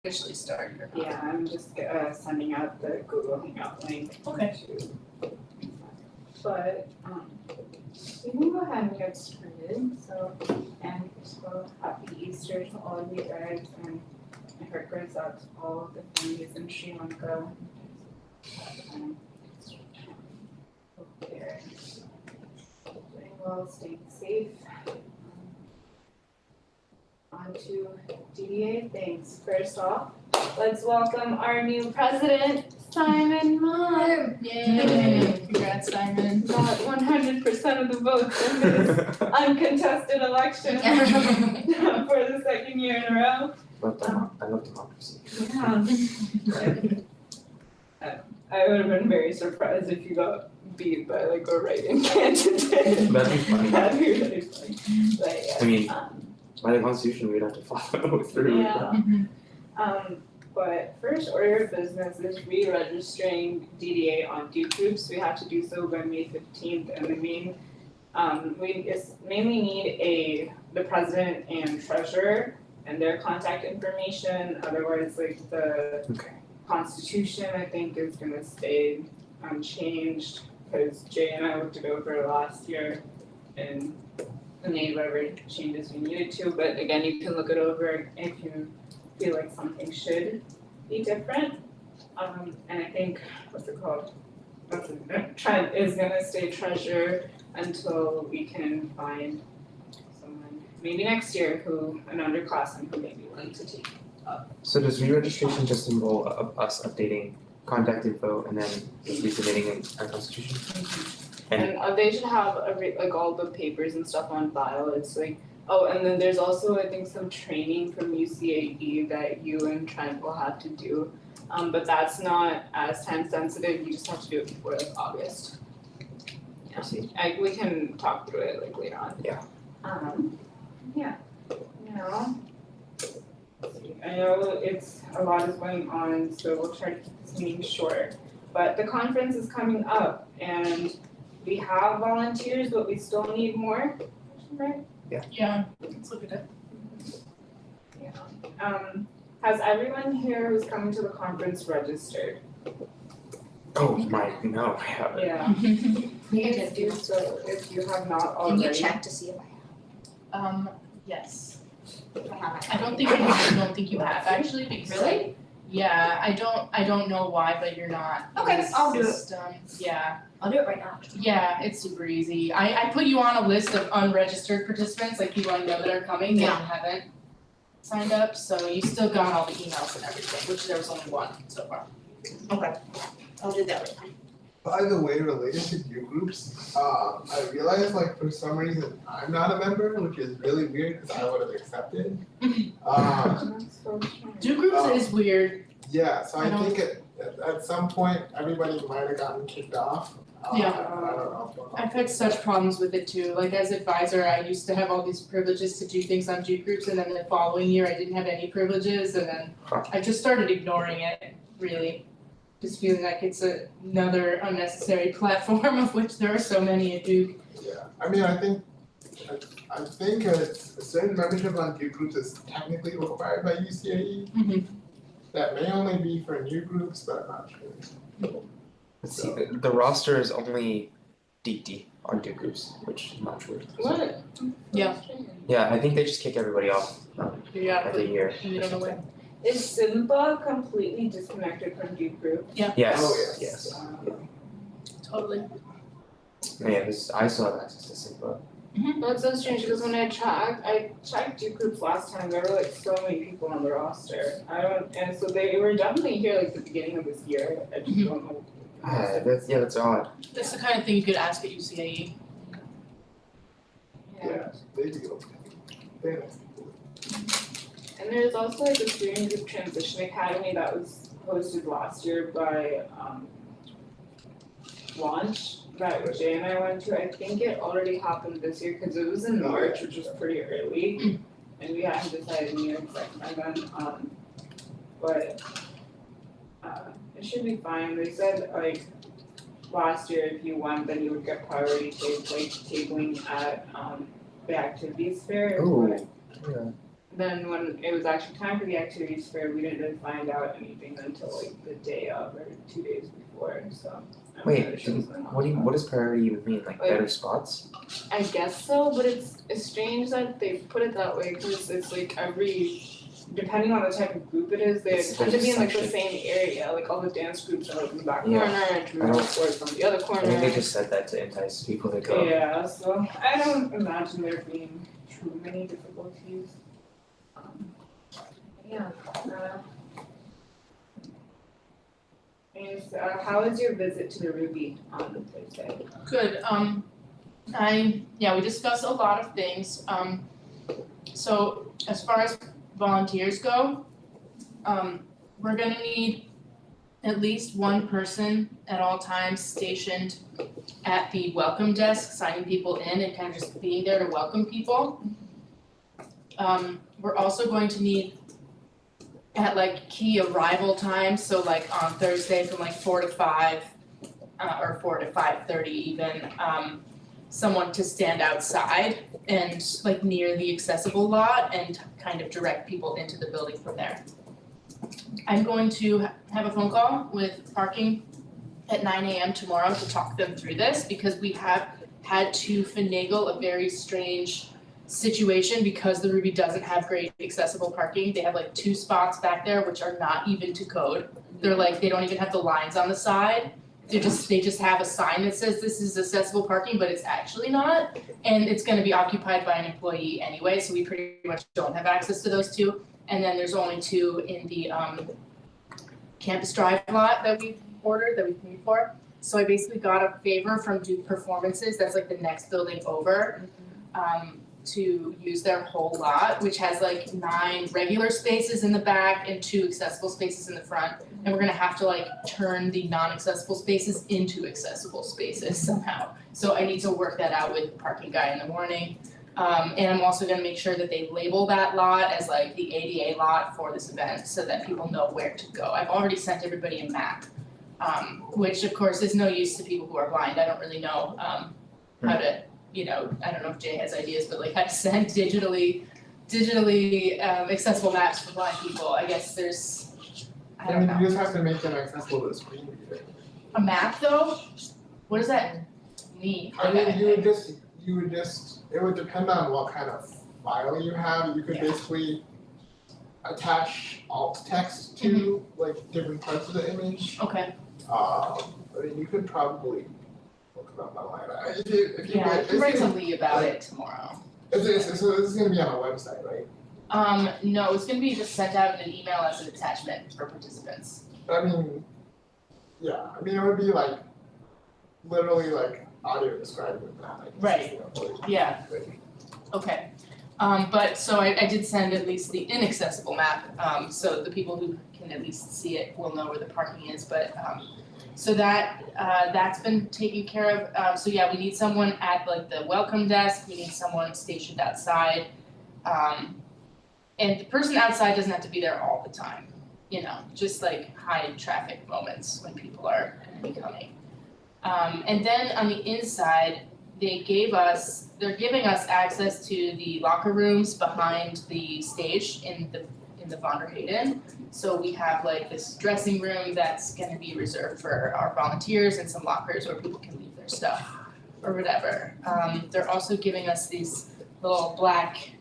officially start or not? Yeah, I'm just sending out the Google Hangout link. Okay. But we can go ahead and get started. So, and so happy Easter to all of you guys, and my heart goes out to all of the families in Sri Lanka. Hope they're doing well, staying safe. On to DDA things. First off, let's welcome our new president, Simon Mott. Yay! Congrats, Simon. Got 100% of the votes in this uncontested election for the second year in a row. I love democracy. Yeah. I would have been very surprised if you got beat by like a write-in candidate. That'd be funny. That'd be really funny. But yeah. I mean, by the constitution, we'd have to follow through. Yeah. But first order of business is re-registering DDA on Duke groups. We have to do so by May 15th, and we mainly need the president and treasurer and their contact information. Otherwise, like the constitution, I think, is gonna stay unchanged because Jay and I looked it over last year and made whatever changes we needed to. But again, you can look it over if you feel like something should be different. And I think, Trent is gonna stay treasurer until we can find someone, maybe next year, an underclassman who may be willing to take up. So does re-registration just involve us updating contact info and then resubmitting our constitution? And they should have like all the papers and stuff on file. It's like, oh, and then there's also, I think, some training from UCAE that you and Trent will have to do. But that's not as time sensitive, you just have to do it before like August. I see. We can talk through it like later on. Yeah. Yeah, I know a lot is going on, so we'll try to keep this meeting short. But the conference is coming up and we have volunteers, but we still need more, right? Yeah, let's look at it. Yeah. Has everyone here who's coming to the conference registered? Oh no, I haven't. Yeah. Please do so if you have not Can already. you check to see if I Yes. have? I don't think you have actually because Really? yeah, I don't know why, but you're not in Okay, the I'll do it. system. Yeah. I'll do it right now. Yeah, it's super easy. I put you on a list of unregistered participants, like people I know that are coming that haven't signed up, so you still got all the emails and everything, which there was only one so far. Okay. I'll do that right now. By the way, related to Duke groups, I realized like for some reason I'm not a member, which is really weird because I would have accepted. That's so strange. Duke groups is weird. Yeah, so I I don't- think at some point everybody might have gotten kicked off. Yeah. I don't know what's going on. I've had such problems with it too. Like as advisor, I used to have all these privileges to do things on Duke groups, and then the following year I didn't have any privileges, and then I just started ignoring it, really. Just feeling like it's another unnecessary platform of which there are so many at Duke. Yeah, I mean, I think a certain membership on Duke groups is technically required by UCAE. Mhm. That may only be for new groups, but I'm not sure. Let's see, the roster is only DD on Duke groups, which is not true. What? Yeah. Yeah, I think they just kick everybody off Yeah, every year. you don't know when. Is Simba completely disconnected from Duke group? Yes, Oh, yes. Totally. Yeah, because I still have access to Simba. That's so strange because when I checked Duke groups last time, there were like so many people on the roster. And so they were definitely here like the beginning of this year. I just don't know. That's odd. That's the kind of thing you could ask at UCAE. Yeah, they do. They're nice. And there's also like a student group transition academy that was hosted last year by Launch that Jay and I went to. I think it already happened this year because it was in March, which was pretty early, and we hadn't decided New York by then. But it should be fine. They said like last year if you went, then you would get priority tabling at the activities fair. Ooh, yeah. then when it was actually time for the activities fair, we didn't find out anything until like the day of or 2 days before, so. I'm Wait, not sure what's going on. what does priority even mean, like better spots? I guess so, but it's strange that they put it that way, cause it's like depending on the type of group it is, they It's tend to be in like the section. same area, like all the dance groups are like in the back Yeah. corner and juvenile sports on the other I corner. think they just said that to entice people to go. Yeah, so I don't imagine there being too many difficulties. Yeah. How was your visit to the Ruby on Thursday? Good, we discussed a lot of things, so as far as volunteers go, we're gonna need at least one person at all times stationed at the welcome desk, signing people in and kind of just being there to welcome people. We're also going to need at like key arrival times, so like on Thursday from like 4 to 5, or 4 to 5:30 even, someone to stand outside and like near the accessible lot and kind of direct people into the building from there. I'm going to have a phone call with parking at 9 a.m. tomorrow to talk them through this, because we have had to finagle a very strange situation because the Ruby doesn't have great accessible parking. They have like 2 spots back there which are not even to code. They're like, they don't even have the lines on the side. They just have a sign that says this is accessible parking, but it's actually not. And it's gonna be occupied by an employee anyway, so we pretty much don't have access to those 2. And then there's only 2 in the Campus Drive lot that we've ordered, that we've paid for. So I basically got a favor from Duke Performances, that's like the next building over, to use their whole lot, which has like 9 regular spaces in the back and 2 accessible spaces in the front. And we're gonna have to like turn the non-accessible spaces into accessible spaces somehow. So I need to work that out with the parking guy in the morning. And I'm also gonna make sure that they label that lot as like the ADA lot for this event so that people know where to go. I've already sent everybody a map, which of course is no use to people who are blind. I don't really know how to, I don't know if Jay has ideas, but like how to send digitally accessible maps for blind people. I guess there's, I don't know. You just have to make them accessible to the screen reader. A map though? What does that mean? I mean, you would just, it would depend on what kind of file you have. You could Yeah. basically attach alt text to like different parts of the image. Okay, I mean, you could probably look it up online. If you yeah, I could, can write to Lee about it tomorrow. so this is gonna be on a website, right? No, it's gonna be just sent out in an email as an attachment for participants. I mean, yeah, I mean, it would be like, literally like audio describing that, like. Right. Yeah. Okay, but so I did send at least the inaccessible map, so the people who can at least see it will know where the parking is, but so that's been taken care of. So yeah, we need someone at like the welcome desk, we need someone stationed outside. And the person outside doesn't have to be there all the time, just like high traffic moments when people are gonna be coming. And then on the inside, they're giving us access to the locker rooms behind the stage in the Von der Hayden. So we have like this dressing room that's gonna be reserved for our volunteers and some lockers where people can leave their stuff or whatever. They're also giving us these little black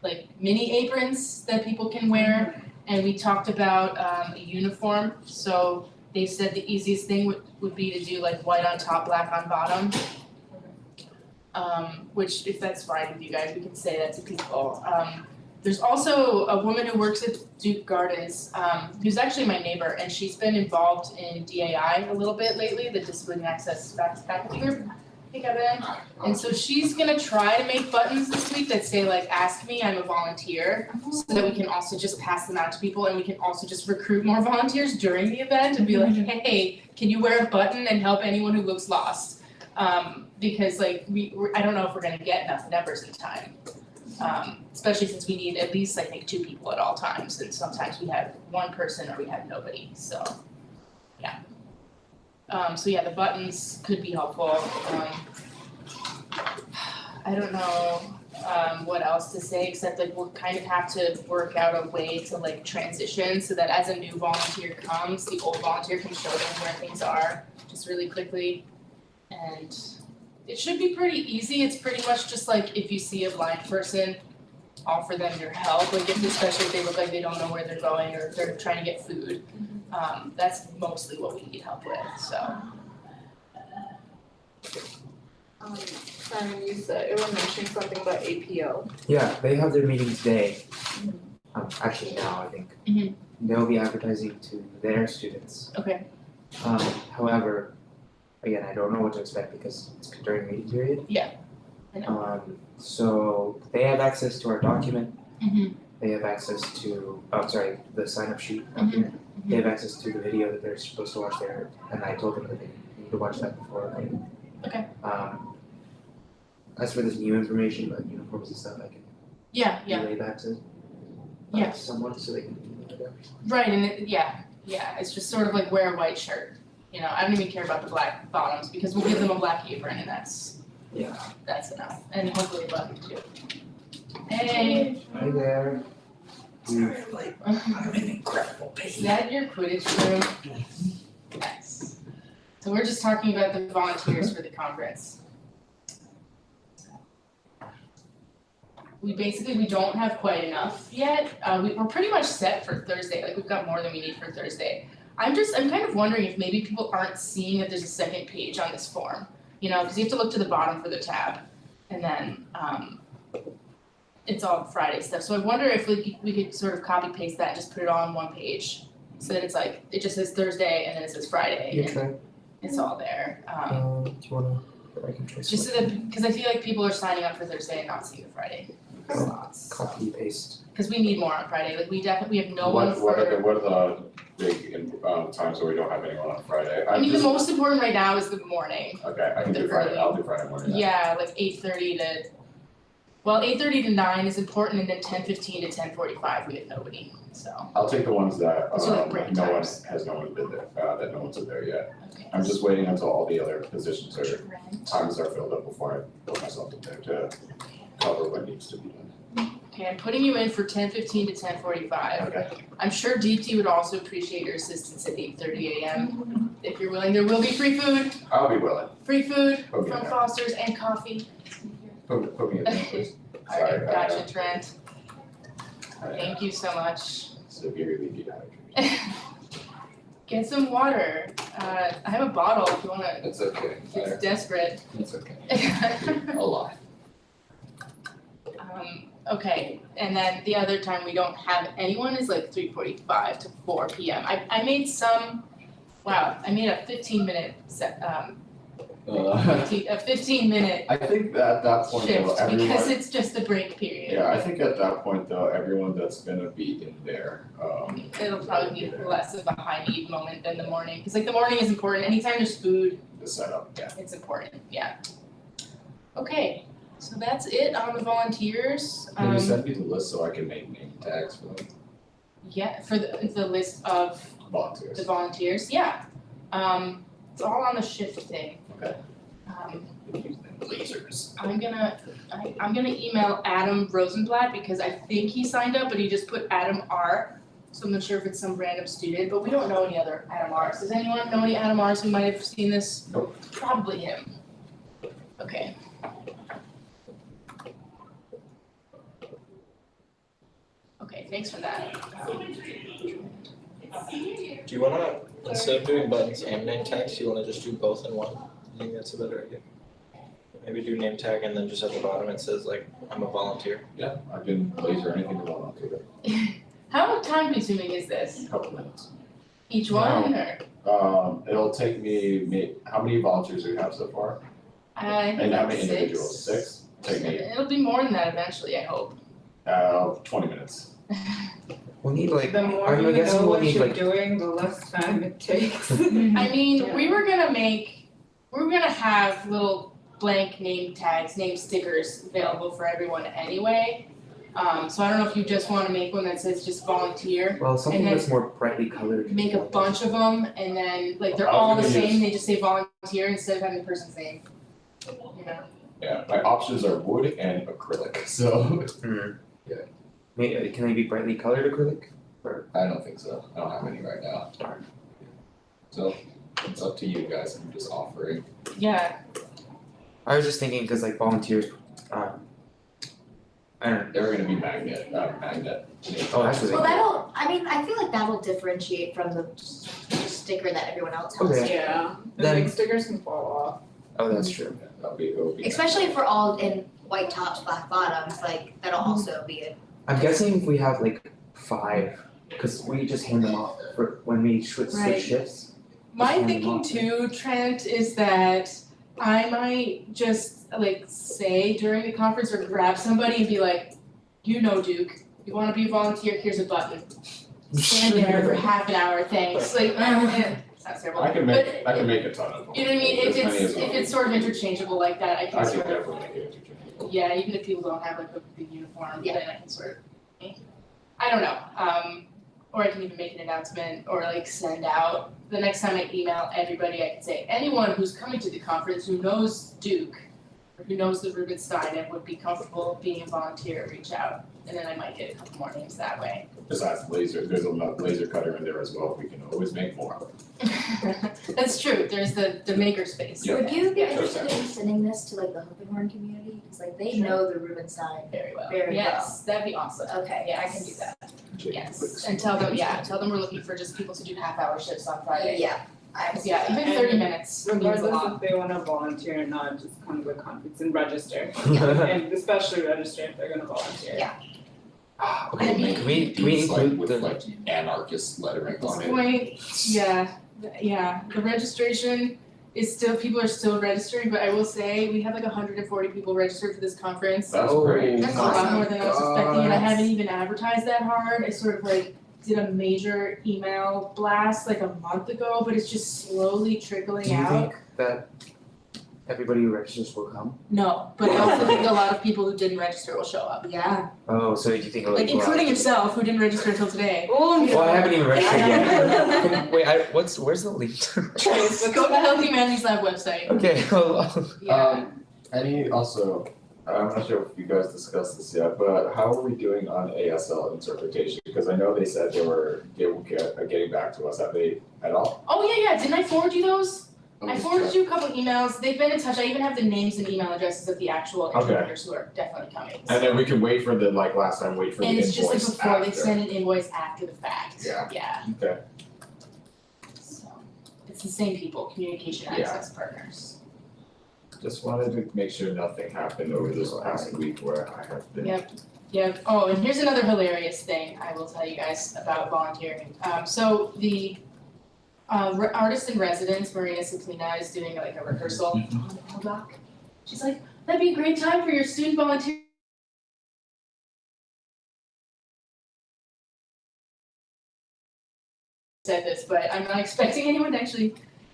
like mini aprons that people can wear, and we talked about a uniform. So they said the easiest thing would be to do like white on top, black on bottom. Which if that's fine with you guys, we can say that to people. There's also a woman who works at Duke Gardens, who's actually my neighbor, and she's been involved in DAI a little bit lately, the Discipline and Access Faculty Group, I think I've been. And so she's gonna try to make buttons this week that say like, ask me, I'm a volunteer, so that we can also just pass them out to people, and we can also just recruit more volunteers during the event and be like, hey, can you wear a button and help anyone who looks lost? Because like I don't know if we're gonna get enough members in time. Especially since we need at least, I think, 2 people at all times, and sometimes we have 1 person or we have nobody, so, yeah. So yeah, the buttons could be helpful, I don't know, what else to say, except like we'll kind of have to work out a way to like transition so that as a new volunteer comes, the old volunteer can show them where things are just really quickly. And it should be pretty easy. It's pretty much just like if you see a blind person, offer them your help, like especially if they look like they don't know where they're going or if they're trying to get food. That's mostly what we need help with, so. Simon, you said, it was mentioning something about APO. Yeah, they have their meeting today. Actually now, I think. Mhm. They'll be advertising to their students. Okay. However, again, I don't know what to expect because it's during meeting period. I know. So they have access to our document. Mhm. They have access to, the sign up sheet document. They have access to the video that they're supposed to watch there, and I told them that they need to watch that before I. Okay. As for this new information about uniforms and stuff, I can Yeah, relay that to Yeah. someone so they can email it out. right, and it's just sort of like wear a white shirt. I don't even care about the black bottoms because we'll give them a black apron and that's enough, and hopefully a bucket too. Hey. Hi there. I'm an incredible Is that your Quidditch room? Nice. So we're just talking about the volunteers for the conference. We don't have quite enough yet. We're pretty much set for Thursday, like we've got more than we need for Thursday. I'm kind of wondering if maybe people aren't seeing that there's a second page on this form, because you have to look to the bottom for the tab. And then, it's all Friday stuff, so I wonder if we could sort of copy paste that and just put it all on one page. So that it's like, it just says Thursday and then it says Friday You and try. it's all there. Do you wanna? I can try. Just so that, because I feel like people are signing up for Thursday and not seeing the Friday slots. Copy paste. Because we need more on Friday, like we have no one for. What are the big times where we don't have anyone on Friday? I mean, the most important right now is the morning. Okay, I can do the Friday, early- I'll do Friday morning then. Yeah, like 8:30 to, 8:30 to 9 is important, and then 10:15 to 10:45, we have nobody, so, I'll take the ones that Those are like break no one times. has been there, that no one's in there yet. okay. I'm just waiting until all the other positions or Trent. times are filled up before I put myself in there to cover what needs to be done. Okay, I'm putting you in for 10:15 to 10:45. Okay. I'm sure Deepti would also appreciate your assistance at 8:30 AM. If you're willing, there will be free food I'll be willing, from Okay. Foster's and coffee. put me in there, please. Alright, Sorry, gotcha, Trent, I thank you so much. severely dehydrated. Get some water, I have a bottle if you wanna, It's okay, if you're desperate. it's okay, a lot. Okay, and then the other time we don't have anyone is like 3:45 to 4 PM. I made I made a 15-minute a 15-minute I think that at that point though, shift because everyone, it's just a break period. yeah, I think at that point though, everyone that's gonna be in there, It'll probably be less of a high need moment than the morning, because like the morning is important, anytime there's food, the setup, yeah. it's important, yeah. Okay, so that's it on the volunteers. Can you send me the list so I can make name tags for them, Yeah, for the list of volunteers? the volunteers, yeah. It's all on the shift thing. Okay. Lasers. I'm gonna email Adam Rosenblatt because I think he signed up, but he just put Adam R. So I'm not sure if it's some random student, but we don't know any other Adam R's. Does anyone know any Adam R's who might have seen this? Nope. Probably him. Okay. Okay, thanks for that. Do you wanna, instead of doing buttons and name tags, do you wanna just do both in one? I think that's a better idea. Maybe do name tag and then just at the bottom it says like, I'm a volunteer. Yeah, I can laser anything you want to it, How time consuming is this? a couple minutes. Each one or? It'll take me, how many volunteers do you have so far? I think And how like many individuals, 6? Take me, It'll be more than that eventually, I hope. 20 minutes. We'll need like, The more I'm you guessing know we'll what need you're like, doing, the less time it takes. I mean, we were gonna have little blank name tags, name stickers available for everyone anyway. So I don't know if you just wanna make one that says just volunteer, well, something and then that's more brightly colored. make a bunch of them, and then like they're I was all the gonna same, use- they just say volunteer instead of having the person's name. You know, Yeah, my options are wood and acrylic, so Yeah. Maybe, can they be brightly colored acrylic? I don't think so. I don't have any right now. Darn. So it's up to you guys. I'm just offering. Yeah, I was just thinking, cause like volunteers, I don't know, They're gonna be magnet. Oh, that's what Well, I feel like that'll differentiate from the sticker that everyone else has. Okay. Yeah, the Then- big stickers can fall off. oh, that's true. It'll be. Especially if we're all in white tops, black bottoms, like that'll also be a. I'm guessing if we have like 5, cause we just hand them off for when we switch Right. shifts. my hand them thinking off. too, Trent, is that I might just like say during the conference or grab somebody and be like, you know, Duke, you wanna be a volunteer, here's a button. Stand there for half an hour, thanks, like, sounds terrible. I can But make a ton of them. you know what I mean, As many as if it's sort of interchangeable like that, I I can can sort of, definitely make it interchangeable. yeah, even if people don't have like a big uniform, Yeah. then I can sort of, I don't know, or I can even make an announcement or like send out, the next time I email everybody, I can say, anyone who's coming to the conference who knows Duke, or who knows the Rubenstein and would be comfortable being a volunteer, reach out, and then I might get a couple more names that way. Besides laser, there's a laser cutter in there as well. We can always make more. That's true, there's the maker space. Yeah. Would you be Yeah, interested in sending this to like the Hoppenhorn community? Cause like they Sure. know the Rubenstein. Very well. Very Yes, that'd be awesome. Okay, Yeah, I can do that. Jake Yes, clicks. and tell them we're looking for just people to do half-hour shifts on Friday. Yeah, I can see Yeah, that. even 30 minutes means a Regardless lot. if they wanna volunteer or not, just come to the conference and register. And especially register if they're gonna volunteer. Yeah. Okay, I mean, can we It's like include with the, like anarchist lettering At this on it. point, yeah, the registration is still, people are still registering, but I will say, we have like 140 people registered for this conference. That's Oh, great. That's a lot more than I was expecting, and I haven't even advertised that hard, I sort of like did a major email blast like a month ago, but it's just slowly trickling do you out. think that everybody who registers will come? No, but I also think a lot of people who didn't register will show up. Yeah. Oh, so do you think it'll Like go out? including yourself, who didn't register until today. Well, I haven't even registered Yeah. yet. Wait, where's the link? Go to the Healthy Humanities Lab website. Okay, Yeah. Also, I'm not sure if you guys discussed this yet, but how are we doing on ASL interpretation? Because I know they said they were getting back to us. Have they at all? Oh, yeah, didn't I forward you those? I forwarded you a couple emails, they've been in touch, I even have the names and email addresses of the actual Okay. interpreters who are definitely coming. And then we can wait for the, like last time, wait for the And invoice it's just like before, they after. send an invoice after the fact. Yeah. Yeah, Okay, so, it's the same people, communication Yeah. access partners. just wanted to make sure nothing happened over this past week where I have been. Yep. Yeah, oh, and here's another hilarious thing I will tell you guys about volunteering. So the artist in residence, Marina Ciplina, is doing like a rehearsal on the Doc. She's like, that'd be a great time for your student volunteer. Said this, but I'm not expecting anyone to actually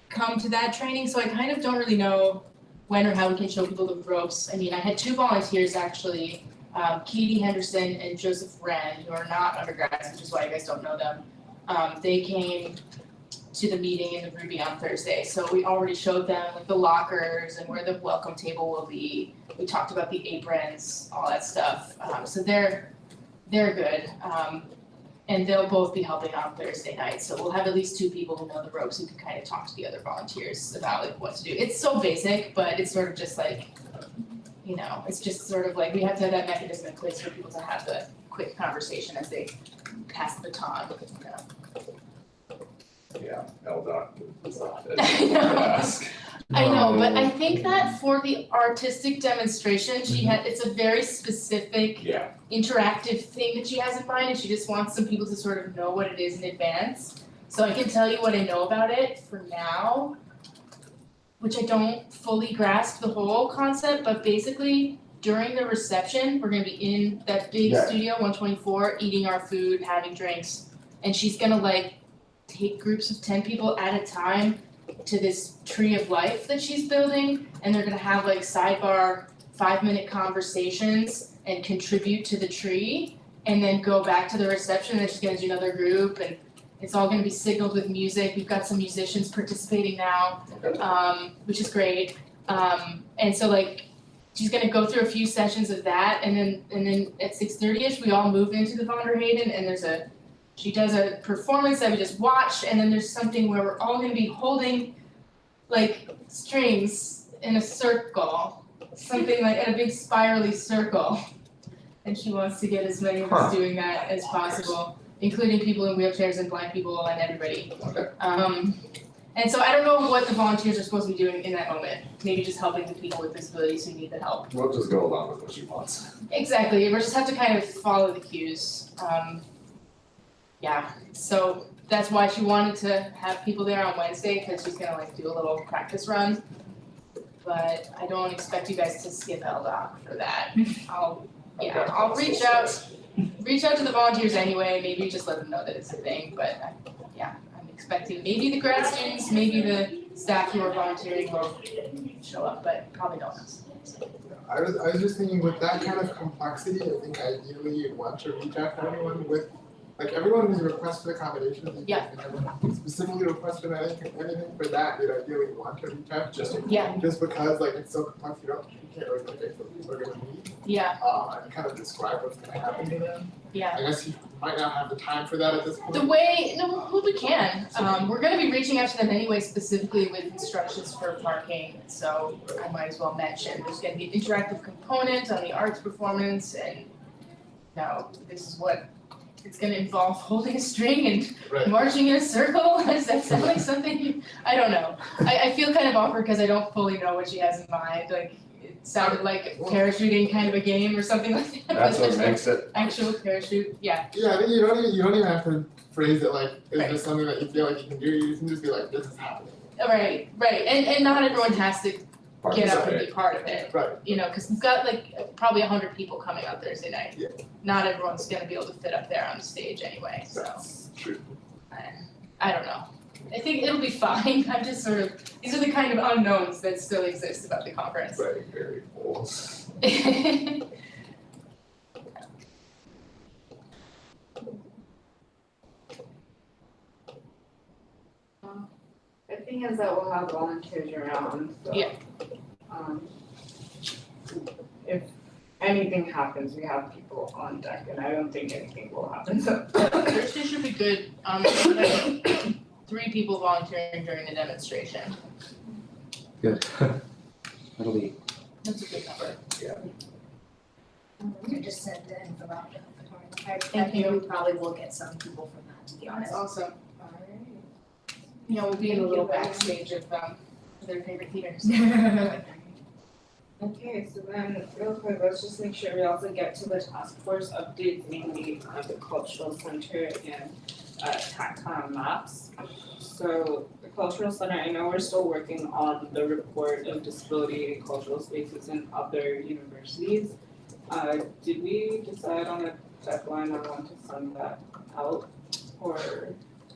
come to that training, so I kind of don't really know when or how we can show people the ropes. I mean, I had 2 volunteers actually, Katie Henderson and Joseph Wren, who are not undergrads, which is why you guys don't know them. They came to the meeting in the Ruby on Thursday, so we already showed them like the lockers and where the welcome table will be. We talked about the aprons, all that stuff, so they're good. And they'll both be helping on Thursday night, so we'll have at least 2 people who know the ropes who can kind of talk to the other volunteers about like what to do. It's so basic, but it's sort of just like, you know, it's just sort of like, we have to have that mechanism in place for people to have the quick conversation as they pass the baton, you know. Yeah, LDOT is not I know. ask. I know, but I think that for the artistic demonstration, she had, it's a very specific Yeah, interactive thing that she has in mind, and she just wants some people to sort of know what it is in advance. So I can tell you what I know about it for now, which I don't fully grasp the whole concept, but basically during the reception, we're gonna be in that big Yeah. studio, 124, eating our food, having drinks, and she's gonna like take groups of 10 people at a time to this tree of life that she's building, and they're gonna have like sidebar 5-minute conversations and contribute to the tree, and then go back to the reception, and then she's gonna do another group, and it's all gonna be signaled with music. We've got some musicians participating now, okay. which is great. And so like, she's gonna go through a few sessions of that, and then at 6:30ish, we all move into the Vonderhaven, and she does a performance that we just watch, and then there's something where we're all gonna be holding like strings in a circle, something like in a big spirally circle. And she wants to get as many of us doing that as possible, including people in wheelchairs and blind people and everybody. Okay. And so I don't know what the volunteers are supposed to be doing in that moment, maybe just helping the people with disabilities who need the help. We'll just go along with what she wants. Exactly, we just have to kind of follow the cues. Yeah, so that's why she wanted to have people there on Wednesday, cause she's gonna like do a little practice run. But I don't expect you guys to skip LDOC for that. I'll reach out to the volunteers anyway, maybe just let them know that it's a thing, but I'm expecting maybe the grad students, maybe the staff who are volunteering will show up, but probably no one else. I was just thinking with that kind of complexity, I think ideally you'd want to reach out to everyone with, like everyone who's requested accommodations. Yeah. And everyone specifically requested anything for that, you'd ideally want to reach out just because like it's so complex, you can't really predict what people are gonna need. Yeah, And kind of describe what's gonna happen to them. yeah. I guess you might not have the time for that at this point. We can, we're gonna be reaching out to them anyway, specifically with instructions for parking, so I might as well mention, there's gonna be an interactive component on the arts performance, and this is what it's gonna involve, holding a string and Right. marching in a circle. Does that sound like something I don't know. I feel kind of awkward because I don't fully know what she has in mind, like it sounded like parachuting kind of a game or something like that, but That's what there's no makes it. actual parachute, yeah. Yeah, I think you don't even have to phrase it like, is Right. this something that you feel like you can do, you can just be like, this is happening. Right, and not everyone has to get up and Participate. be part of it, Right. cause we've got like probably 100 people coming out Thursday night. Yeah. Not everyone's gonna be able to fit up there on the stage anyway, so That's true. I don't know. I think it'll be fine, I'm just sort of, these are the kind of unknowns that still exist about the conference. Very, very cool. The thing is that we'll have volunteers around, so. Yeah. If anything happens, we have people on deck, and I don't think anything will happen, so. Thursday should be good, we have 3 people volunteering during the demonstration, Good. That'll be, that's a good number. I just sent the info out to the I Thank think you. we probably will get some people from that, to be honest. awesome. Alright. We'll be in a little backstage of their favorite theaters. Okay, so then real quick, let's just make sure we also get to the task force updates, mainly the cultural center and tactile maps. So the cultural center, I know we're still working on the report of disability in cultural spaces in other universities. Did we decide on a deadline on when to send that out, or?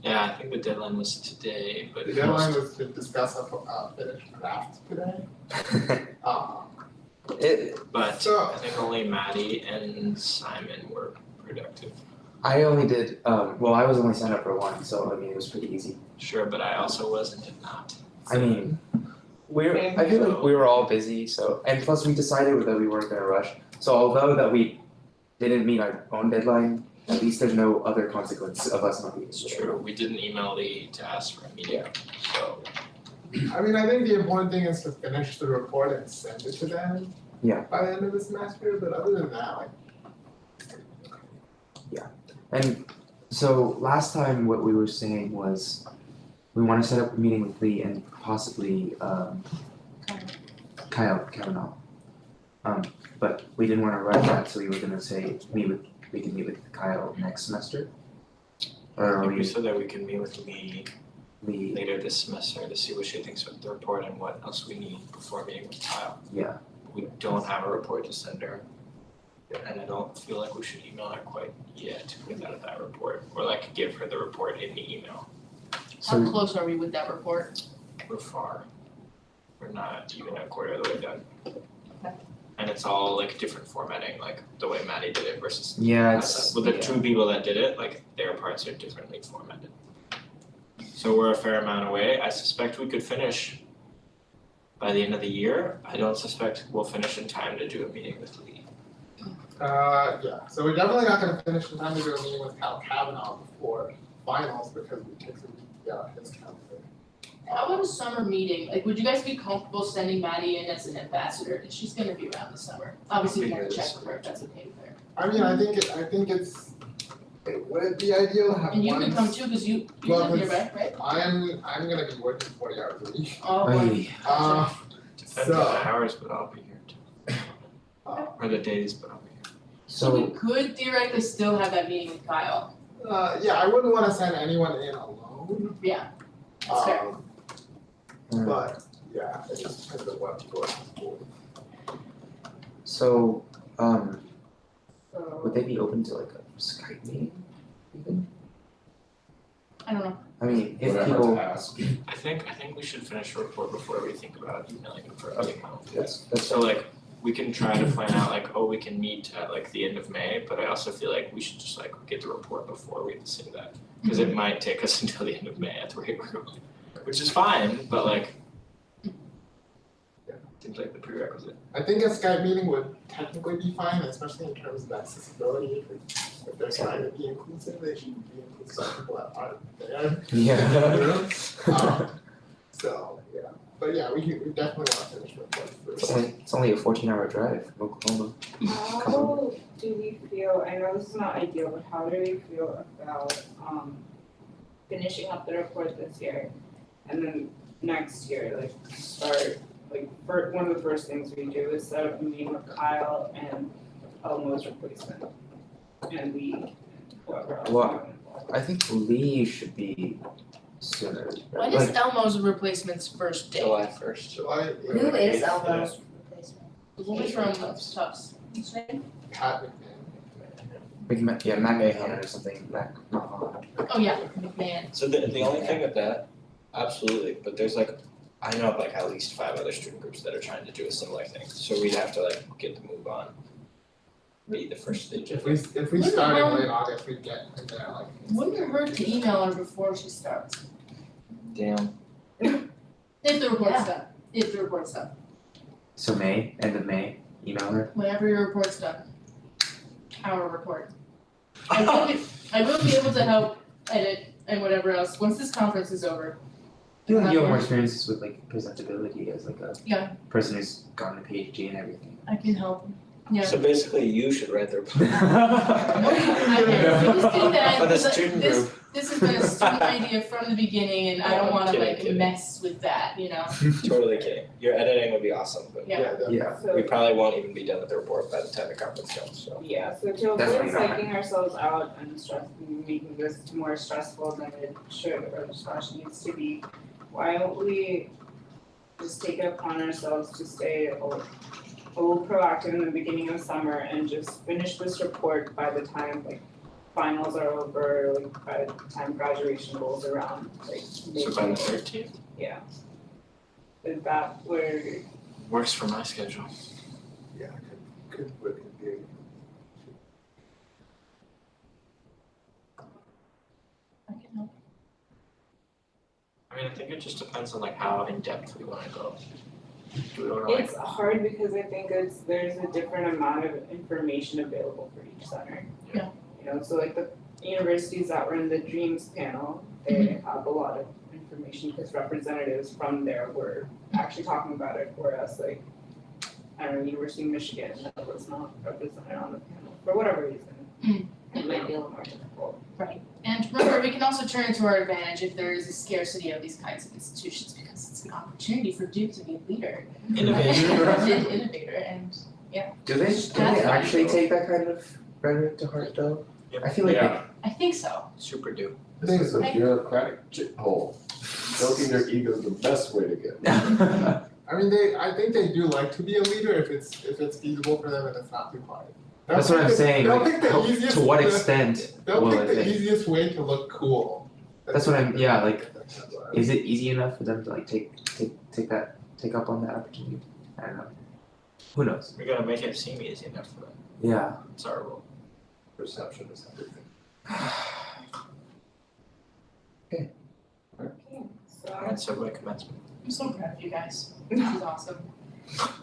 Yeah, I think the deadline was today, but The deadline was to discuss a finished draft today. but So- I think only Maddie and Simon were productive. I only did, well, I was only signed up for one, so I mean, it was pretty easy. Sure, but I also was and did not. I mean, I feel like we were all busy, so, and plus we decided that we weren't gonna rush. So although that we didn't meet our own deadline, at least there's no other consequence of us not meeting. It's true, we didn't email Lee to ask for a meeting, so. I mean, I think the important thing is to finish the report and send it to them. Yeah. By the end of the semester, but other than that, like. And so last time what we were saying was we wanna set up a meeting with Lee and possibly Kyle Kavanaugh. But we didn't wanna rush that, so we were gonna say we can meet with Kyle next semester. Or I are think we we said that we can meet with Lee Lee, later this semester to see what she thinks about the report and what else we need before meeting with Kyle. yeah, We don't have a report to send her. And I don't feel like we should email her quite yet without that report, or like give her the report in the email. How so close are we with that report? We're far. We're not even a quarter of the way done. Okay. And it's all like different formatting, like the way Maddie did it versus yeah, it's, with the yeah. 2 people that did it, like their parts are differently formatted. So we're a fair amount away. I suspect we could finish by the end of the year, I don't suspect we'll finish in time to do a meeting with Lee. Yeah, so we're definitely not gonna finish in time to do a meeting with Cal Kavanaugh before finals because we took some, his calendar. How about a summer meeting? Like, would you guys be comfortable sending Maddie in as an ambassador? Cause she's gonna be around this summer. Obviously, we have to check with her if that's okay with her. I mean, I think would it be ideal to have And you one? can come too, cause you Well, live nearby, right? I'm gonna be working 40 hours a week. Oh, boy. Depends on the hours, but I'll be here too. Uh, Or the days, but I'll be here. So we So, could theoretically still have that meeting with Kyle. yeah, I wouldn't wanna send anyone in alone. Yeah, that's fair. But, yeah, it just depends on what people are comfortable with. so, So. would they be open to like a Skype meeting even? I don't know. I mean, if Whatever people, to ask. I think we should finish a report before we think about emailing him for a email. that's So like, we can try to plan out like, oh, we can meet at like the end of May, but I also feel like we should just like get the report before we say that. Cause it might take us until the end of May at the rate we're going, which is fine, but like. Seems like the prerequisite. I think a Skype meeting would technically be fine, especially in terms of accessibility. If they're trying to be inclusive, they should be inclusive of people that aren't there. yeah. So, yeah, but yeah, we definitely want to finish reports It's first. only a 14-hour drive from Oklahoma. How do we feel, I know this is not ideal, but how do we feel about finishing up the report this year? And then next year, like start, like one of the first things we do is set up a meeting with Kyle and Elmo's replacement. And we, whoever else. Well, I think Lee should be sooner. When is Elmo's replacement's first day? July 1st. July Who 8th, is Elmo's replacement? The woman from Tufts. Pat McMahon. Yeah, Mac Mahan or something, Mac Mahan. Oh, yeah, McMahon. So the only thing with that, absolutely, but there's like, I know of like at least 5 other student groups that are trying to do a similar thing, so we'd have to like get the move on. Be the first stage of it. If we start in late August, we get in there like. Wouldn't it hurt to email her before she starts? Damn. If the report's Yeah. done, if the report's done, So May, end of May, email her. whenever your report's done. Our report. I will be able to help edit and whatever else, once this conference is over. I feel like you have more experiences with like presentability as like a Yeah. person who's gone to PhD and everything. I can help. Yeah. So basically, you should write the report. No, I can please do that, For the but student this, group. this has been a student idea from the beginning and I don't wanna like Kidding. mess with that, you know? Totally kidding. Your editing would be awesome, but Yeah. Yeah. So. we probably won't even be done with the report by the time the conference comes, so. Yeah, so to Definitely avoid not. psyching ourselves out and making this more stressful than it should or discussion needs to be, why don't we just take it upon ourselves to stay a little proactive in the beginning of summer and just finish this report by the time like finals are over, like by the time graduation rolls around, like maybe. So by the 13th, Yeah. Is that where, works for my schedule. Yeah, could work in theory. I can help. I mean, I think it just depends on like how in depth we wanna go. Do we wanna like, it's hard because I think there's a different amount of information available for each center. Yeah. You know, so like the universities that were in the Dreams panel, they have a lot of information because representatives from there were actually talking about it, whereas like, I don't know, University of Michigan, that was not represented on the panel for whatever reason. It might be a little more difficult. And remember, we can also turn it to our advantage if there is a scarcity of these kinds of institutions because it's an opportunity for Duke to be a leader. Innovator. An innovator and Do they actually take that kind of rhetoric to heart though? I feel like Yeah. I think so. super do. This is a bureaucratic hole. Stroking their ego is the best way to get. they. I mean, I think they do like to be a leader if it's feasible for them and it's not too hard. That's what I'm saying, They'll like, pick the how- easiest. to what extent They'll will pick it the be? easiest way to look cool. That's what I'm, yeah, like, That's what is it easy enough for them to like take up on that opportunity? I don't know. Who knows? We're gonna make it seem easy enough for them. Yeah. It's our role. Perception is everything. Okay, so Alright, so by commencement. I'm so proud of you guys. This is awesome.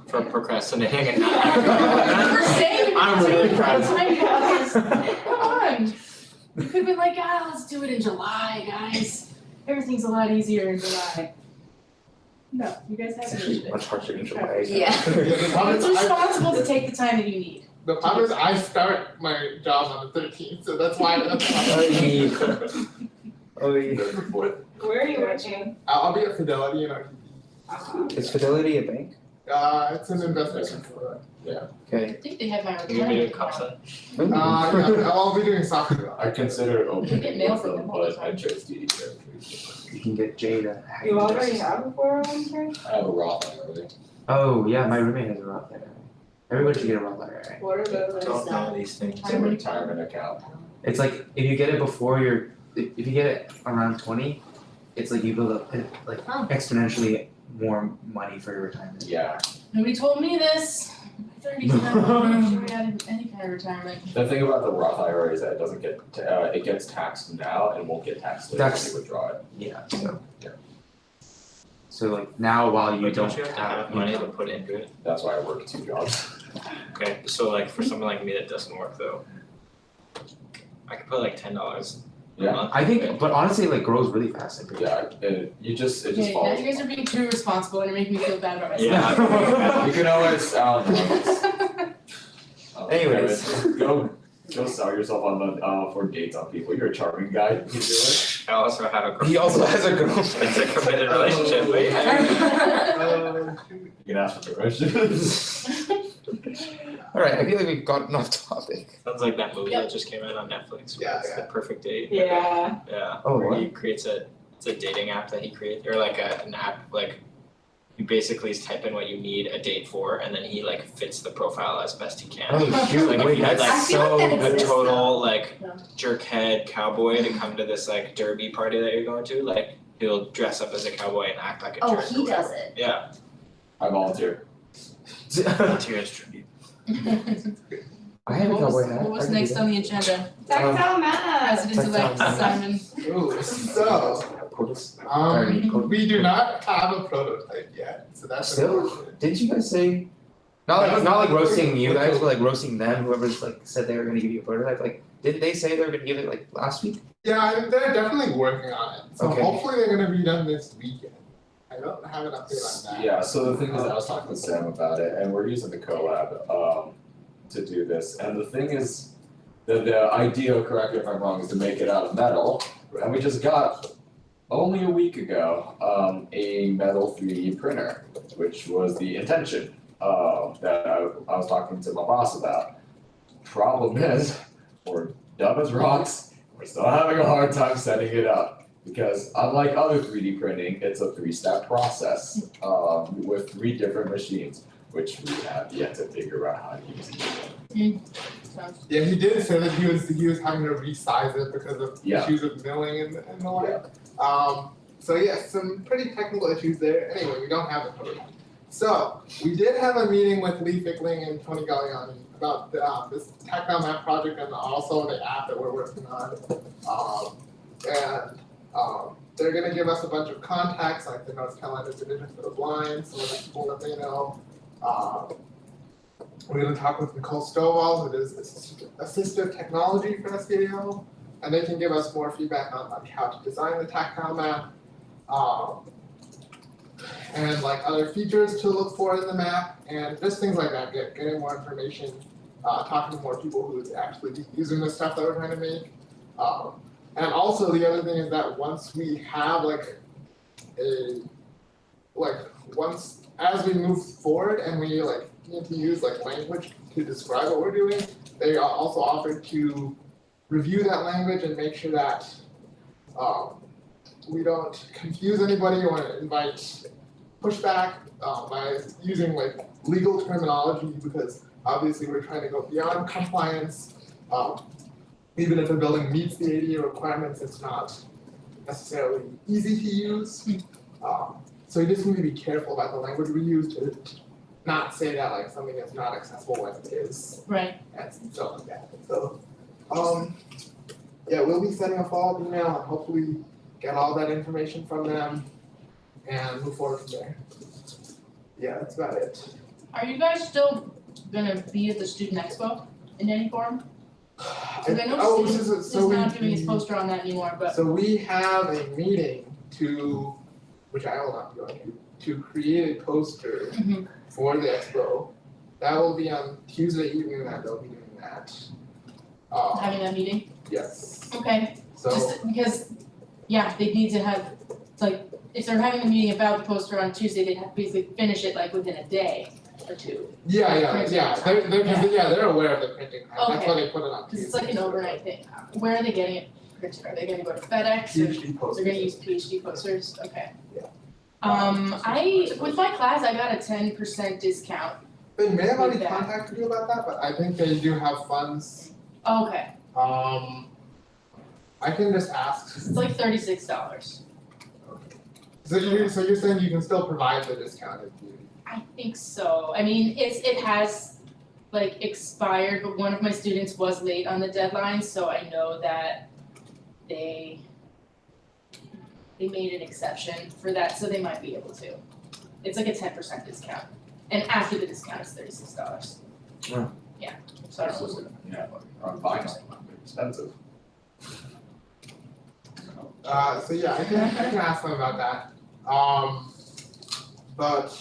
For procrastinating and not having For saying I'm really proud of you guys. Come on. You could have been like, let's do it in July, guys. Everything's a lot easier in July. No, you guys have It's to actually do it. much harsher in July. Yeah. The problem It's is responsible to take the time that you need. the problem is I start my job on the 13th, so that's why Where are you working? I'll be at Fidelity and Is Fidelity a bank? it's an investment firm. Okay. I think they have my You're gonna be retirement doing plan. CASA? Yeah, I'll be doing software. I considered You opening get mail with from them, them all the but I time. chose DD. You can get Jay to hack You your already desk. have a 401k? I have a Roth IRA. Oh, yeah, my roommate has a Roth IRA. Everybody should get a Roth IRA. What are those? Don't know these things. It's a retirement account. It's like, if you get it before if you get it around 20, it's like you build up like Oh. exponentially more money for your retirement. Yeah, Nobody told me this. 37, I'm sure we had any kind of retirement. the thing about the Roth IRA is that it doesn't get, it gets taxed now and won't get taxed later when That's- you withdraw it. Yeah, so. Yeah. So like now while you But don't don't you have to have money to put into it? That's why I work 2 jobs. Okay, so like for someone like me that doesn't work though, I could put like $10 a Yeah. month. I think, but honestly, it like grows really fast. I'm pretty sure. Yeah, it just Okay, now follows. you guys are being too responsible and you're making me feel bad about myself. Yeah. You can always, Anyways. Go sell yourself on the, for dates on people, you're a charming guy, you can do it. I also have a girl. He also has a It's a girlfriend. committed relationship, but yeah. You can ask for permission. Alright, I feel like we've gotten off topic. Sounds like that movie that just came out on Netflix, where Yeah, it's the perfect date. Yeah. Yeah, Oh, where what? he creates it's a dating app that he created, or like an app, like you basically type in what you need a date for, and then he like fits the profile as best he can. Oh shoot, Like if wait, you had that's like I feel like that so a exists, total like Yeah. jerkhead cowboy to come to this like derby party that you're going to, like he'll dress up as a cowboy and act like a Oh, jerk. he or whatever. does it. Yeah, I volunteer. volunteers tribute. I have a cowboy hat. What was I can do next that. on the agenda? Tactile math. President-elect Simon. Ooh, so, Quotas. we do not have a prototype yet, so that's Still? unfortunate. Didn't you guys say? Not like roasting you guys, but like roasting them, whoever's like said they were gonna give you a prototype, like, didn't they say they were gonna give it like last week? Yeah, they're definitely working on it, so Okay. hopefully they're gonna be done this weekend. I don't have an update on that. Yeah, so the thing is, I was talking with Sam about it, and we're using the collab, to do this, and the thing is, the idea, correct me if I'm wrong, is to make it out of metal, and we just got, only a week ago, a metal 3D printer, which was the intention, that I was talking to my boss about. Problem is, we're dumb as rocks, we're still having a hard time setting it up. Because unlike other 3D printing, it's a 3-step process, with 3 different machines, which we have yet to figure out how to use. Yeah, he did say that he was having to resize it because of Yeah. issues with milling and the like. So yeah, some pretty technical issues there. Anyway, we don't have a prototype. So we did have a meeting with Lee Fickling and Tony Galliani about this tactile map project and also the app that we're working on. They're gonna give us a bunch of contacts, like the North Carolina Division for the Blind, some of the people that they know. We're gonna talk with Nicole Stovall, who does assistive technology for SBAO, and they can give us more feedback on like how to design the tactile map. And like other features to look for in the map, and just things like that, getting more information, talking to more people who's actually using the stuff that we're trying to make. And also the other thing is that once we have as we move forward and we like need to use like language to describe what we're doing, they are also offered to review that language and make sure that we don't confuse anybody or invite pushback by using like legal terminology, because obviously we're trying to go beyond compliance. Even if a building meets the ADA requirements, it's not necessarily easy to use. So you just need to be careful about the language we use to not say that like something is not accessible when it is, Right. and stuff like that. So, yeah, we'll be sending a follow-up email and hopefully get all that information from them. and move forward from there. Yeah, that's about it. Are you guys still gonna be at the student expo in any form? Cause I know Oh, student is so not doing his we, poster on that anymore, but so we have a meeting to, which I will not be going to create a poster Mhm. for the expo. That will be on Tuesday evening, that they'll be doing that. having that meeting, Yes, okay, so, just because, yeah, they need to have, like, if they're having a meeting about the poster on Tuesday, they'd have to basically finish it like within a day or two. yeah, Printing they're aware of the printing time, that's why they put it on Cause Tuesday. it's like an overnight thing, where are they getting it printed, are they gonna go to FedEx or PhD posters. they're gonna use PhD posters, okay. Yeah. With my class, I got a 10% discount, They may have already With that. contacted you about that, but I think they do have funds, okay, I can just ask. it's like $36. So you're saying you can still provide the discount if you. I think so, I mean, it has like expired, but one of my students was late on the deadline, so I know that they made an exception for that, so they might be able to. It's like a 10% discount, and after the discount it's $36. Wow. Yeah, so I don't know. Yeah, on vinyl, they're expensive. So yeah, I can ask them about that. But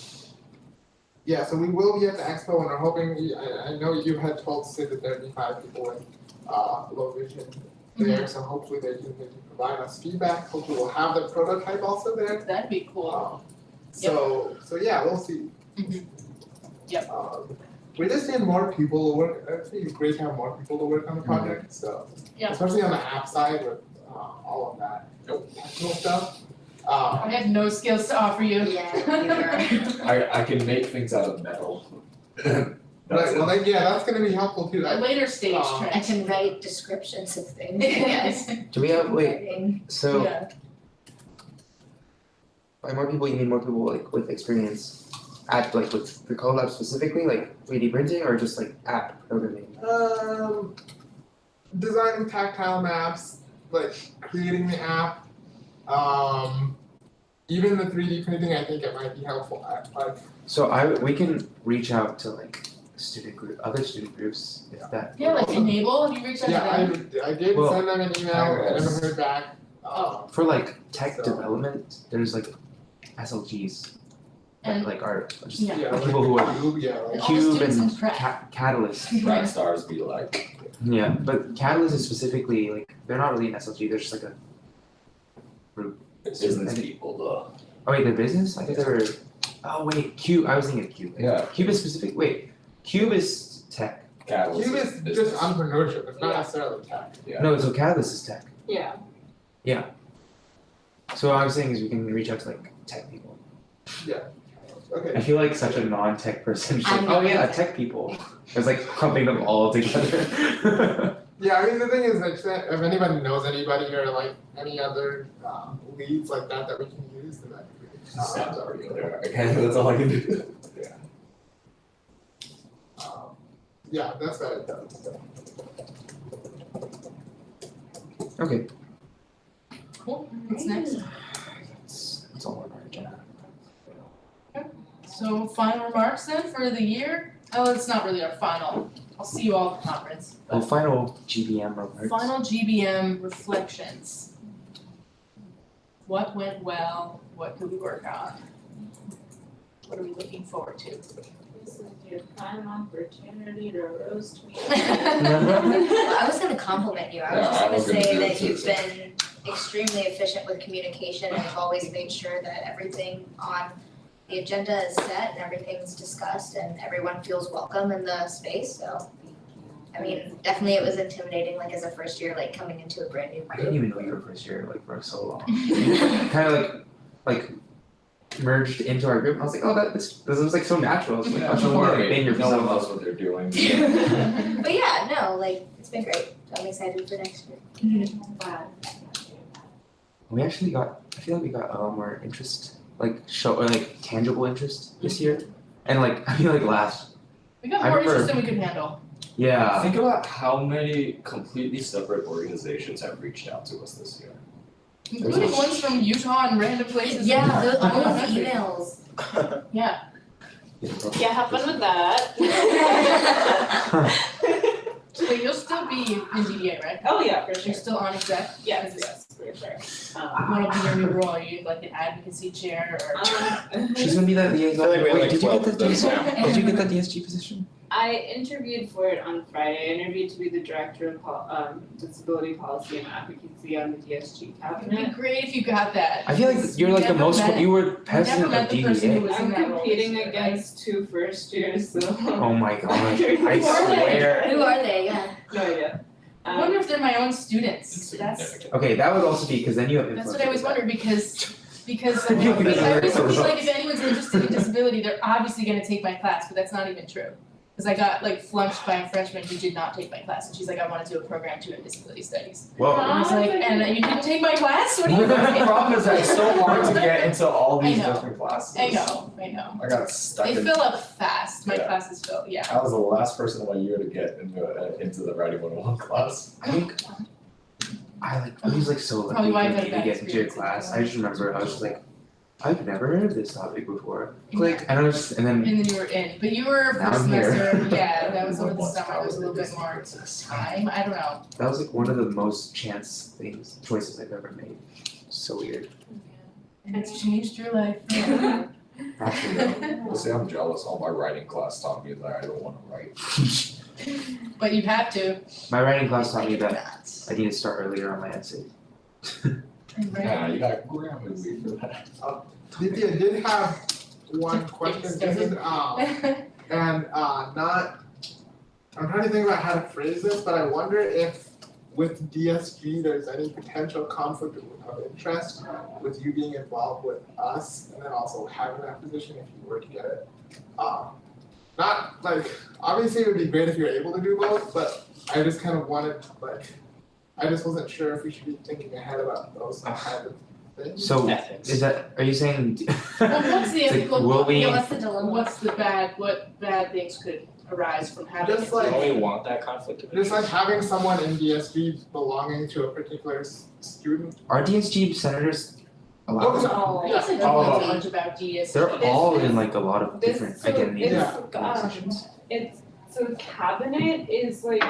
yeah, so we will be at the expo and we're hoping, I know you had told Sid that there'd be 5 people with low vision there, so hopefully they can provide us feedback, hopefully we'll have the prototype also there. That'd be cool. So yeah, we'll see. Mhm. Yep. We just need more people to work, I think it's great to have more people to work on the project, so. Yeah. Especially on the app side with all of that technical stuff. I have no skills to offer you. Yeah, I can make things out of metal. Right, well, like, yeah, that's gonna be helpful too, A later stage I I trend. can write descriptions of things, yes. Do we have, wait, Writing. so Yeah. by more people, you mean more people like with experience at like with the collab specifically, like 3D printing or just like app programming? Designing tactile maps, like creating the app, even the 3D printing, I think it might be helpful, like, So we can reach out to like other student groups if that. Yeah, like Enable, have you reached out to yeah, them? I did Well, send them an email, I never heard back. For like tech So- development, there's like SLGs that And- like are just Yeah. Yeah, people who are Cube, yeah, like, And all the Cube students in and prep. Catalyst. Track stars be like, Yeah, but Catalyst is specifically like they're not really an SLG, they're just like a business people though. oh wait, they're business? I thought they were oh wait, Cube, I was thinking of Cube. Yeah. Cube is specific Cube is tech. Catalyst Cube is business. just entrepreneurship, it's not Yeah. necessarily tech. Yeah. No, so Catalyst is tech. Yeah, So what I'm saying is we can reach out to like tech people. Okay, I feel like such a non-tech person, just like, I'm oh not yeah, tech. tech people. It's like clumping them all together. yeah, I mean, the thing is, like, if anybody knows anybody or like any other leads like that we can use, then that'd be great. Sam's already there, okay, that's all I can do. Yeah, that's about it though, so. Okay. Cool, what's next? That's all on our agenda. So final remarks then for the year? Oh, it's not really our final. I'll see you all at the conference. but- Well, final GBM remarks. Final GBM reflections. What went well? What could we work on? What are we looking forward to? this is your prime opportunity to roast me. Well, I was gonna compliment you, I was Yeah, just I gonna was gonna say do that it too, you've so. been extremely efficient with communication and you've always made sure that everything on the agenda is set and everything's discussed and everyone feels welcome in the space, so. I mean, definitely it was intimidating, like as a first year, like coming into a brand new I group. didn't even know you were first year like for so long. Kind of like merged into our group. I was like, oh, this was like so natural. I was like, Yeah, oh, don't worry, been here for no so one long. knows what they're doing. But yeah, no, like, it's been great, so I'm excited for next year. Wow. We actually got. I feel like we got a lot more interest, like tangible interest this year, and like I feel like last. We got I more remember- interest than we could handle. Yeah. Think about how many completely separate organizations have reached out to us this year. Including ones from Utah and random places. Yeah, those, all those emails. Yeah. Yeah, have fun with that. So you'll still be in DDA, right? Oh, yeah, for sure. You're still on exec? Yes, for sure. What'll be your new role? Are you like an advocacy chair or? She's gonna be that liaison. I feel like we have Wait, like did you 12 get of the those now. Did you get the DSG position? I interviewed for it on Friday. I interviewed to be the director of disability policy and advocacy on the DSG It'd cabinet. be great if you got that. I feel like you're like the Never most, met- you were Never president of met the person who DDA. was in I'm that role this competing year, against 2 first years, so Oh my gosh, I Who are they? swear. Who are they? Yeah. no idea. I wonder if they're my own students. That's Okay, that would also be, because then you have influence. that's what I always over that. wondered because like, You I could be always like- feel like if anyone's interested in disability, they're obviously gonna take my class, but that's not even true. Cause I got like flunked by a freshman who did not take my class, and she's like, I wanna do a program 2 in disability studies. Whoa. And I was like, and you didn't take my class? What are you The doing? problem is that it's so hard to get into all these I know. different classes. I know. I got stuck They in, fill up fast, my Yeah. classes fill, yeah. I was the last person in my year to get into the Writing 101 class. I think I was like so lucky Probably why I've for had me a to bad get into your experience class. with I just remember I was just like, I've never heard of this topic before. Click, and I was just, and then And then you were in, but you were Now first I'm here. semester, yeah, that was over the Once summer, there was a little bit more time, I don't know. that was like one of the most choices I've ever made. So weird. It's changed your life. Actually, though. Well, see, I'm jealous. All my writing class taught me that I don't want to write. But you have to, My writing class taught me that Nuts. I need to start earlier on my essay. Yeah, you got Grammy Week for that. Didi, I did have one question, this is, and not, I'm trying to think about how to phrase this, but I wonder if with DSG, there's any potential conflict of interest with you being involved with us and then also having that position if you were to get it. Not like, obviously it would be great if you're able to do both, but I just kind of wanted, like, I just wasn't sure if we should be thinking ahead about those kind of things. So Ethics. is that, are you saying? Well, what's the It's like, ethical, will we- Yeah, what's the dilemma? what bad things could arise from having it? Just like- Don't we want that conflict of interest? Just like having someone in DSG belonging to a particular student. Are DSG senators allowed? No. I guess I don't know too much about DSC. They're all in like a lot of This- different so identity it's, organizations. So the cabinet is like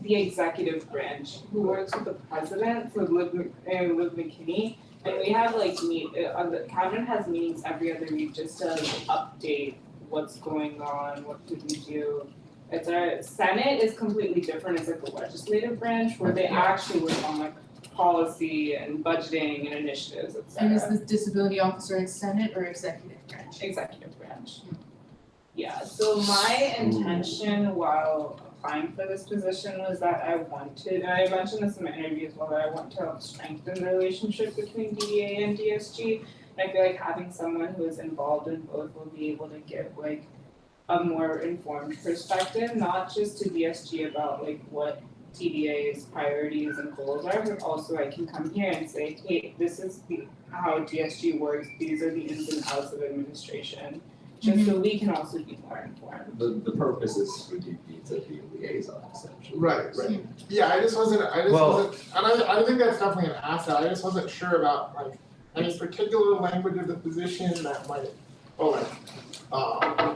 the executive branch who works with the president, so Liv McKinney. And we have like the cabinet has meetings every other week just to update what's going on, what did we do. It's our Senate is completely different, it's like the legislative branch where they actually work on like policy and budgeting and initiatives, et cetera. And is the disability officer in Senate or executive branch? Executive branch. Yeah, so my intention while applying for this position was that I wanted, and I mentioned this in my interview as well, that I want to help strengthen the relationship between DDA and DSG. And I feel like having someone who is involved in both will be able to give like a more informed perspective, not just to DSG about like what TDA's priorities and goals are, but also I can come here and say, hey, this is how DSG works, these are the ins and outs of administration. Just so we can also be more informed. The purpose is for DP to be a liaison essentially. Right. Yeah, I just wasn't, and I think that's definitely an asset, I just wasn't sure about like any particular language of the position that might,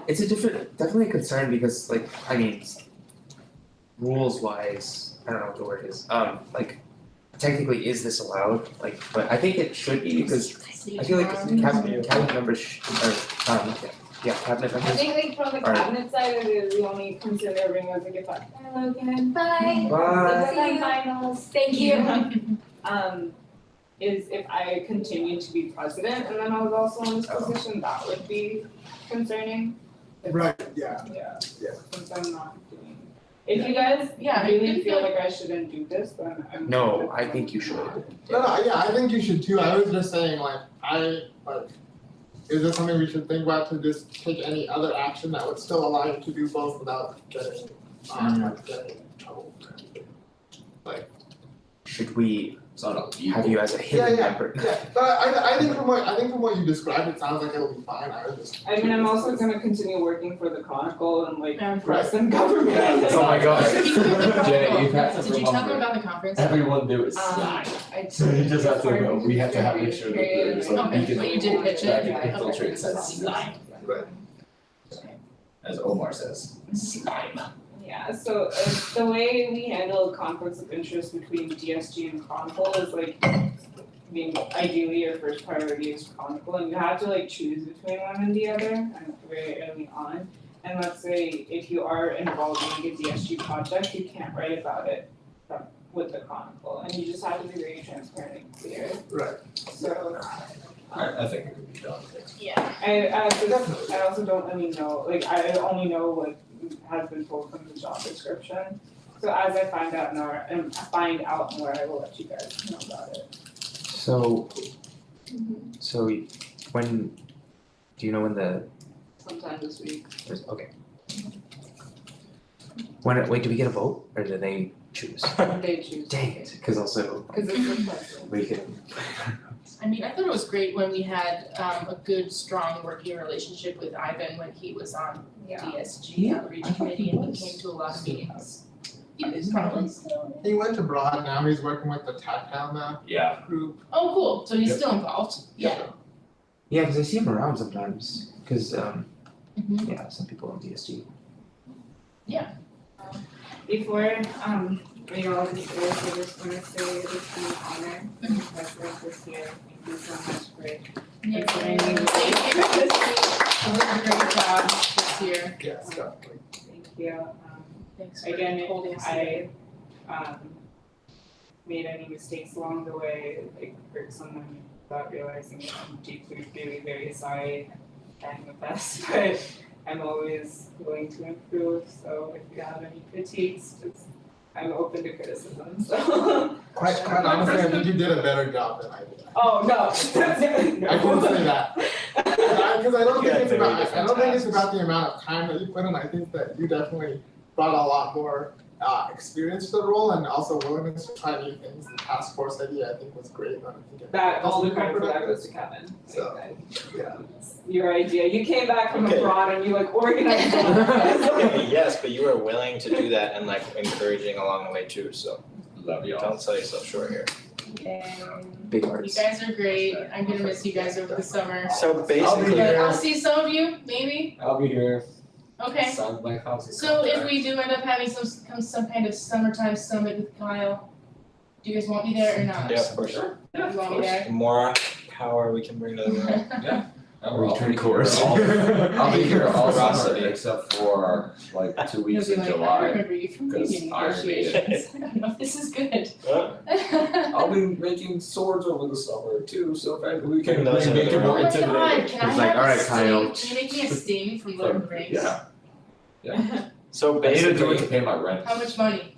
It's a definitely a concern because like, I mean, rules wise, I don't know what the word is, like technically is this allowed? Like, but I think it should be because I feel like cabinet members cabinet I members. think like from the Alright. cabinet side, the only concern they're bringing was like if I, hello again. Bye. Bye. Good luck finals. Thank you. Is if I continue to be president and then I was also in this Oh. position, that would be concerning. right, yeah. Yeah. Yeah. Since I'm not doing, if you guys Yeah, I really think feel that- like I shouldn't do this, then I'm. No, I think you should. No, yeah, I think you should too, I was just saying like, is this something we should think about to just take any other action that would still allow you to do both without getting, getting in trouble? Should we, It's not illegal. have you as a hidden member. Yeah, but I think from what you described, it sounds like it'll be fine, I was just. I mean, I'm also gonna continue working for the Chronicle and like Yeah. press and government. Oh my God. Jay, you've had to Did you tell them remember. about the conference? Everyone do is slide. So you just have to know, we have to have make sure that there's a Okay, beacon but you did pitch it? that can Okay. infiltrate said slime. Right. As Omar says, slime. Yeah, so the way we handle conflicts of interest between DSG and Chronicle is like, I mean, ideally your first priority is Chronicle and you have to like choose between one and the other and very early on. And let's say if you are involved in a DSG project, you can't write about it with the Chronicle and you just have to be very transparent and clear. Right. So I think it could be done. Yeah. I also don't really know, like I only know what has been told from the job description. So as I find out more, I will let you guys know about it. So when, do you know when the, Sometime this week. okay. Wait, do we get a vote or do they choose? They choose. Dang it, cause also Cause it's the president. we can. I mean, I thought it was great when we had a good, strong working relationship with Ivan when he was on Yeah. DSG outreach committee and he came to a lot of meetings. He was probably still. He went abroad, now he's working with the Tactile Map Yeah. group. Oh, cool, so he's Yep. still involved, yeah. Yeah, cause I see him around sometimes, cause Mhm. yeah, some people on DSG. Before, we all disperse, I just wanna say it's an honor to be president this year. Thank you so much for Yeah. considering me. Thank you. You did a great job this year. Yes, definitely. Thank you. Thanks for Again, holding us. I made any mistakes along the way, like hurt someone without realizing it. I'm deeply, really very sorry. Trying my best, but I'm always willing to improve. So if you have any critiques, I'm open to criticism. So. Quite honestly, I think you did a better job than I did. Oh no. I can say that. Because I don't think Yeah, it's very about, I different don't think it's tasks. about the amount of time that you put in, I think that you definitely brought a lot more experience to the role and also willingness to try new things. The task force idea, I think was great, and I think it That all the was credit for that productive. goes to Kevin. So, Like, yeah. your idea. You came back from Okay. abroad and you like organized all of this. Yes, but you were willing to do that and like encouraging along the way too, so Love y'all. don't sell yourself short here. Big You hearts. guys are great, I'm gonna miss you guys over the summer. So I'll be basically, here. But I'll see some of you, maybe, I'll be here. okay. Sounds like housing. So if contract. we do end up having some kind of summertime summit with Kyle, do you guys want me there or not? yeah, of course, Sure. You want me there? the more power we can bring to the room. I'll Return be course. here all- I'll be here all summer Ferocity. except for like 2 weeks You'll in be like, I July. remember you from because union Iron Maiden. negotiations. I don't know if this is good. I'll be making swords over the summer too, so if we Bring can those make into it the more Oh my intimidating. god, can I He's like, have "Alright, a sting? Kyle." Can you make me a sting from Lord of the Rings? Yeah, So I need to do it basically, to pay my rent. How much money?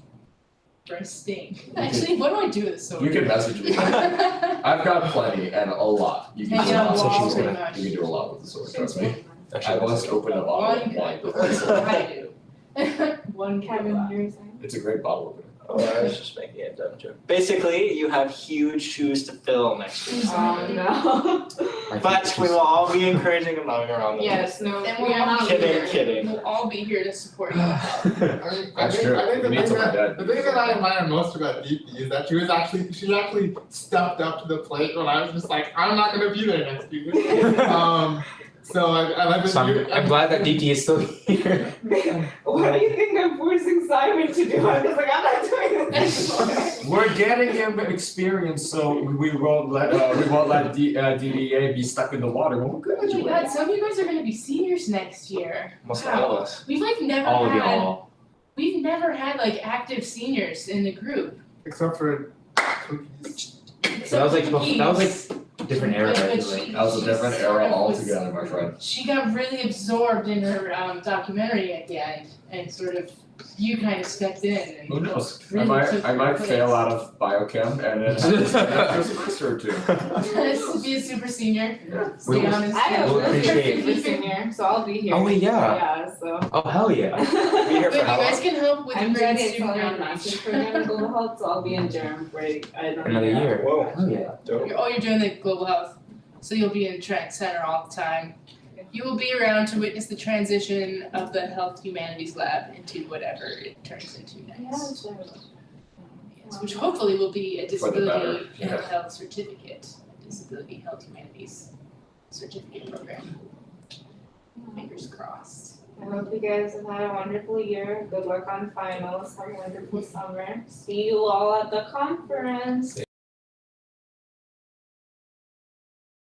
For a sting? Actually, what do I do with a sword? You can message me. I've got plenty and a lot. You can Hang do a out lot. So she wall was pretty gonna- much. You can do a lot with the sword, trust me. I actually, once opened a bottle One of wine good, before. that's what I do. One Kevin, you're saying? It's a great bottle opener. oh, I was just making a dumb joke. Basically, you have huge shoes to fill next week. Oh no. I think But it's we will just- all be encouraging him around the Yes, no, And we we're are not not kidding, here. kidding. We'll all be here to support you. I mean, I That's think, true. I think It means I'm dead. the thing that I admire most about Deepti is that she actually stepped up to the plate when I was just like, I'm not gonna be there next week. So I So I'm glad that DT is still here. What do you think I'm forcing Simon to do? I'm just like, I'm not doing this anymore. We're getting him experience, so we won't let DBA be stuck in the water when we're Oh my god, graduating. some of you guys are gonna be seniors next year. Almost Wow. all of us. We've like never All of had, y'all. we've never had like active seniors in the group. Except for cookies. So that was like different era, But I feel she- like. That was a different she sort era of was- altogether, my friend. She got really absorbed in her documentary at the end and sort of you kind of stepped in and. Who knows? I Really might took I might your fail place. out of biochem and then there's a semester or two. Be a super senior, We stay will- on his. I have We'll a appreciate- super senior, so I'll be here. Oh, yeah. Yeah, so. Oh, hell yeah. Be here But for you how guys long? can help with I'm the ready grade to student tell my outreach. master's program in global health, so I'll be in Durham for Another year. Whoa. Hell yeah. Dope. You're doing the global health, so you'll be in Trent Center all the time. You will be around to witness the transition of the health humanities lab into whatever it turns into next. Yes, which hopefully will be a For the better, disability and health certificate, a disability health humanities certificate program. Fingers crossed. I hope you guys have had a wonderful year. Good luck on finals. Have a wonderful summer. See you all at the conference.